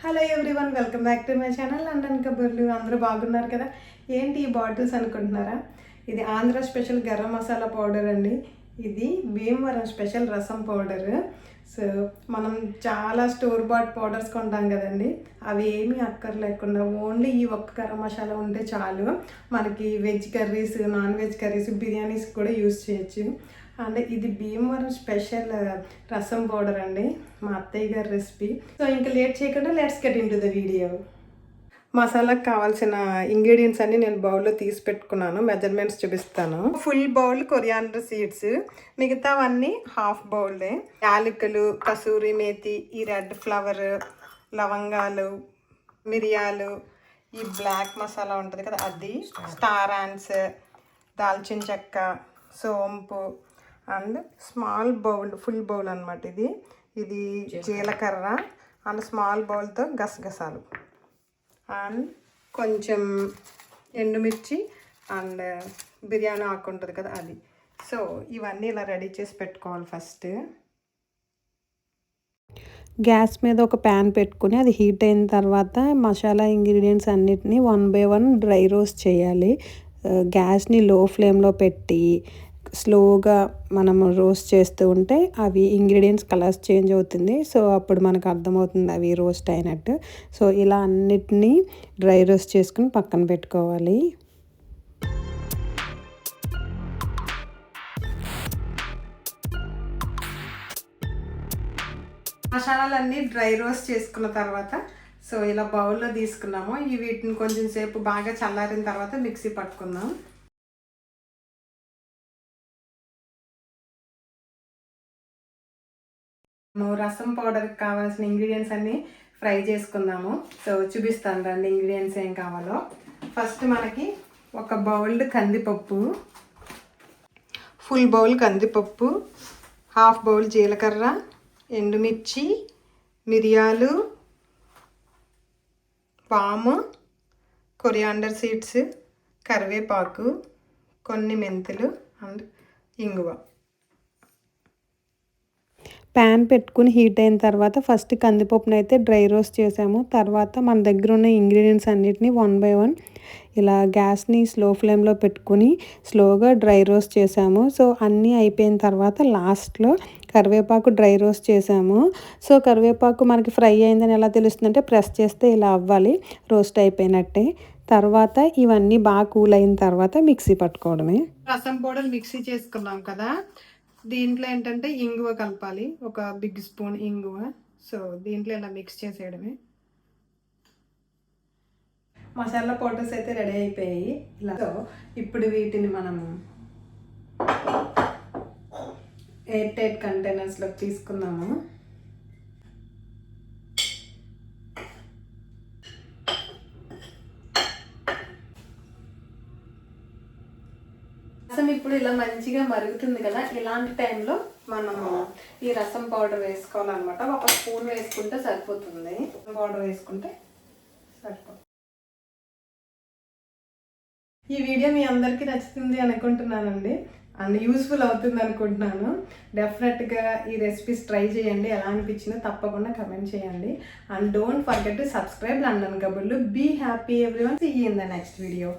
Hello everyone, welcome back to my channel London కబుర్లు. అందరూ బాగున్నారు కదా? ఏంటి ఈ బాటిల్స్ అనుకుంటున్నారా? ఇది ఆంధ్ర స్పెషల్ గరం మసాలా పౌడర్ అండి. ఇది భీమవరం స్పెషల్ రసం పౌడర్. సో మనం చాలా స్టోర్ బాట్ పౌడర్స్ కొంటాం కదండి, అవి ఏమీ అక్కర్లేకుండా ఓన్లీ ఈ ఒక్క గరం మసాలా ఉంటే చాలు. మనకి veg curries, non veg curries, biryanis కూడా యూస్ చేయొచ్చు. అంటే ఇది భీమవరం స్పెషల్ రసం పౌడర్ అండి, మా అత్తయ్య గారి రెసిపీ. సో ఇంకా లేట్ చేయకుండా let's get into the video. మసాలాకు కావాల్సిన ఇంగ్రీడియంట్స్ అన్ని నేను బౌల్లో తీసి పెట్టుకున్నాను. మెజర్మెంట్స్ చూపిస్తాను. ఫుల్ బౌల్ కొరియాండర్ సీడ్స్, మిగతావన్నీ హాఫ్ బౌల్డే. యాలకులు, కసూరి మేతి, ఈ రెడ్ ఫ్లవర్, లవంగాలు, మిరియాలు, ఈ బ్లాక్ మసాలా ఉంటుంది కదా అది, స్టార్ ఆన్స్, దాల్చిన చెక్క, సోంపు and small bowl, full bowl అనమాట ఇది జీలకర్ర అండ్ స్మాల్ బౌల్తో గసగసాలు అండ్ కొంచెం ఎండుమిర్చి అండ్ బిర్యానీ ఆకు ఉంటుంది కదా అది. సో ఇవన్నీ ఇలా రెడీ చేసి పెట్టుకోవాలి. ఫస్ట్ గ్యాస్ మీద ఒక ప్యాన్ పెట్టుకుని అది హీట్ అయిన తర్వాత మసాలా ఇంగ్రీడియంట్స్ అన్నిటినీ 1 by 1 డ్రై రోస్ట్ చేయాలి. గ్యాస్ని లో ఫ్లేమ్లో పెట్టి స్లోగా మనం రోస్ట్ చేస్తూ ఉంటే అవి ఇంగ్రీడియంట్స్ కలర్స్ చేంజ్ అవుతుంది. సో అప్పుడు మనకు అర్థమవుతుంది అవి రోస్ట్ అయినట్టు. సో ఇలా అన్నిటినీ డ్రై రోస్ట్ చేసుకుని పక్కన పెట్టుకోవాలి. మసాలాలన్నీ డ్రై రోస్ట్ చేసుకున్న తర్వాత సో ఇలా బౌల్లో తీసుకున్నాము. వీటిని కొంచెం సేపు బాగా చల్లారిన తర్వాత మిక్సీ పట్టుకుందాం. రసం పౌడర్కి కావాల్సిన ఇంగ్రీడియంట్స్ అన్నీ ఫ్రై చేసుకుందాము. సో చూపిస్తాను రండి ఇంగ్రీడియంట్స్ ఏం కావాలో. ఫస్ట్ మనకి ఒక బౌల్డ్ కందిపప్పు, ఫుల్ బౌల్ కందిపప్పు, హాఫ్ బౌల్ జీలకర్ర, ఎండుమిర్చి, మిరియాలు, వాము, కొరియాండర్ సీడ్స్, కరివేపాకు, కొన్ని మెంతులు అండ్ ఇంగువ. ప్యాన్ పెట్టుకుని హీట్ అయిన తర్వాత ఫస్ట్ కందిపప్పును అయితే డ్రై రోస్ట్ చేసాము. తర్వాత మన దగ్గర ఉన్న ఇంగ్రీడియంట్స్ అన్నిటిని 1 by 1 ఇలా గ్యాస్ని స్లో ఫ్లేమ్లో పెట్టుకుని స్లోగా డ్రై రోస్ట్ చేసాము. సో అన్నీ అయిపోయిన తర్వాత లాస్ట్లో కరివేపాకు డ్రై రోస్ట్ చేసాము. సో కరివేపాకు మనకి ఫ్రై అయిందని ఎలా తెలుస్తుందంటే ప్రెస్ చేస్తే ఇలా అవ్వాలి, రోస్ట్ అయిపోయినట్టే. తర్వాత ఇవన్నీ బాగా కూల్ అయిన తర్వాత మిక్సీ పట్టుకోవడమే. రసం పౌడర్ మిక్సీ చేసుకున్నాం కదా, దీంట్లో ఏంటంటే ఇంగువ కలపాలి, ఒక బిగ్ స్పూన్ ఇంగువ. సో దీంట్లో ఇలా మిక్స్ చేసేయడమే. మసాలా పౌడర్స్ అయితే రెడీ అయిపోయాయి ఇలా. సో ఇప్పుడు వీటిని మనం ఎయిర్ టైట్ కంటైనర్స్లో తీసుకుందాము. రసం ఇప్పుడు ఇలా మంచిగా మరుగుతుంది కదా, ఇలాంటి టైంలో మనము ఈ రసం పౌడర్ వేసుకోవాలన్నమాట. ఒక స్పూన్ వేసుకుంటే సరిపోతుంది. పౌడర్ వేసుకుంటే సరిపోతుంది. ఈ వీడియో మీ అందరికీ నచ్చుతుంది అనుకుంటున్నానండి అండ్ యూస్ఫుల్ అవుతుంది అనుకుంటున్నాను. డెఫినెట్గా ఈ రెసిపీస్ ట్రై చేయండి. ఎలా అనిపించిందో తప్పకుండా కమెంట్ చేయండి. And don't forget to subscribe London కబుర్లు. Be happy everyone. See you in the next video.